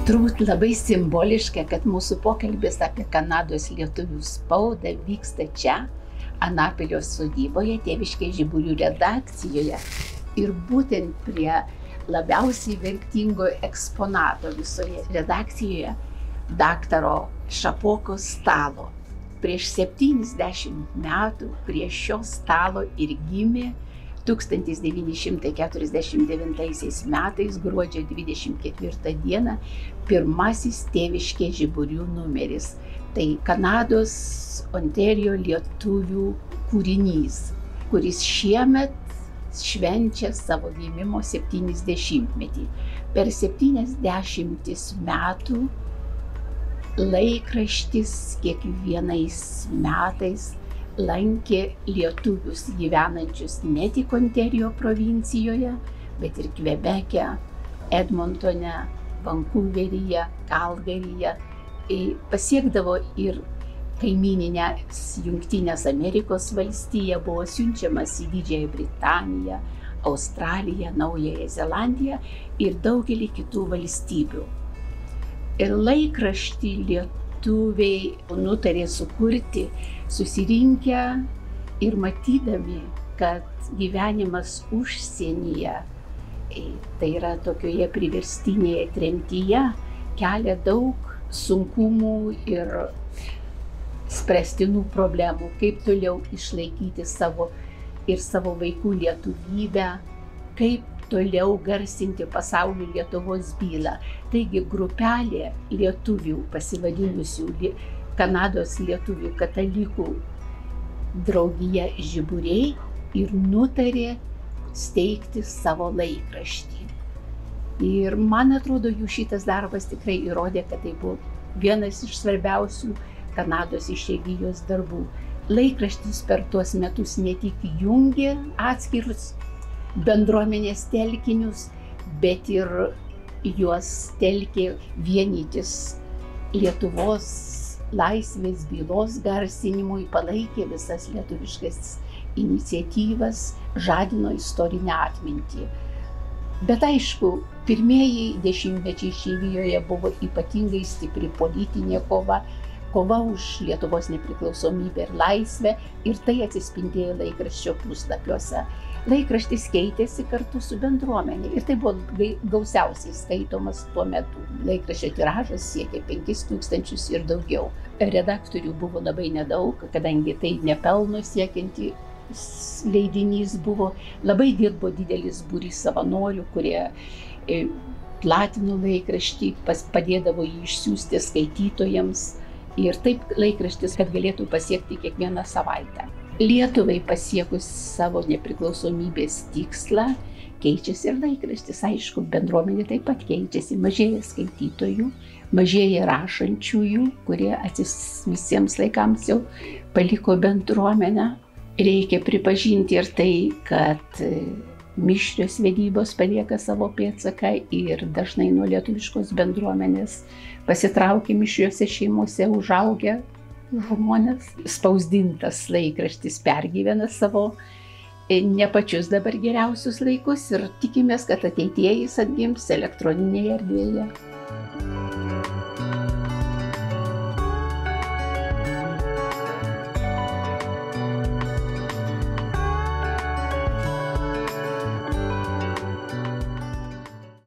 Turbūt labai simboliška, kad mūsų pokalbis apie Kanados lietuvių spaudą vyksta čia, Anapilio sodyboje, Tėviškės Žiburių redakcijoje ir būtent prie labiausiai vertingo eksponato visoje redakcijoje, daktaro Šapokos stalo. Prieš 70 metų prie šio stalo ir gimė 1949 metais gruodžio 24 dieną pirmasis Tėviškės Žiburių numeris. Tai Kanados Ontario lietuvių kūrinys, kuris šiemet švenčia savo gimimo 70-metį. Per 70 metų laikraštis kiekvienais metais lankė lietuvius gyvenančius ne tik Ontario provincijoje, bet ir Kvebeke, Edmontone, Vankuveryje, Kalgaryje. Pasiekdavo ir kaimyninės Jungtinės Amerikos valstiją, buvo siunčiamas į Didžiąją Britaniją, Australiją, Naująją Zelandiją ir daugelį kitų valstybių. Ir laikraštį lietuviai nutarė sukurti, susirinkę ir matydami, kad gyvenimas užsienyje, tai yra tokioje priverstinėje tremtyje, kelia daug sunkumų ir spręstinų problemų, kaip toliau išlaikyti savo ir savo vaikų lietuvybę, kaip toliau garsinti pasaulio Lietuvos bylą. Taigi grupelė lietuvių pasivadinusių Kanados lietuvių katalikų draugija Žiburiai ir nutarė steigti savo laikraštį. Ir man atrodo, jų šitas darbas tikrai įrodė, kad tai buvo vienas iš svarbiausių Kanados išeivijos darbų. Laikraštis per tuos metus ne tik jungė atskirus bendruomenės telkinius, bet ir juos telkė vienytis Lietuvos laisvės bylos garsinimui, palaikė visas lietuviškas iniciatyvas, žadino istorinę atmintį. Bet aišku, pirmieji dešimtmečiai išeivijoje buvo ypatingai stipri politinė kova už Lietuvos nepriklausomybę ir laisvę, ir tai atsispindėjo laikraščio puslapiuose. Laikraštis keitėsi kartu su bendruomenė ir tai buvo gausiausiai skaitomas tuo metu. Laikraščio tiražas siekė 5000 ir daugiau. Redaktorių buvo labai nedaug, kadangi tai nepelno siekianti leidinys buvo. Labai dirbo didelis būrys savanorių, kurie platino laikraštį, padėdavo jį išsiųsti skaitytojams. Ir taip laikraštis, kad galėtų pasiekti kiekvieną savaitę. Lietuvai pasiekus savo nepriklausomybės tikslą, keičiasi ir laikraštis. Aišku, bendruomenė taip pat keičiasi, mažėja skaitytojų, mažėja rašančiųjų, kurie visiems laikams jau paliko bendruomenę. Reikia pripažinti ir tai, kad mišrios vedybos palieka savo pėdsaką ir dažnai nuo lietuviškos bendruomenės pasitraukia mišriose šeimose užaugę žmonės. Spausdintas laikraštis pergyvena savo ne pačius dabar geriausius laikus ir tikimės, kad ateityje jis atgims elektroninėje erdvėje.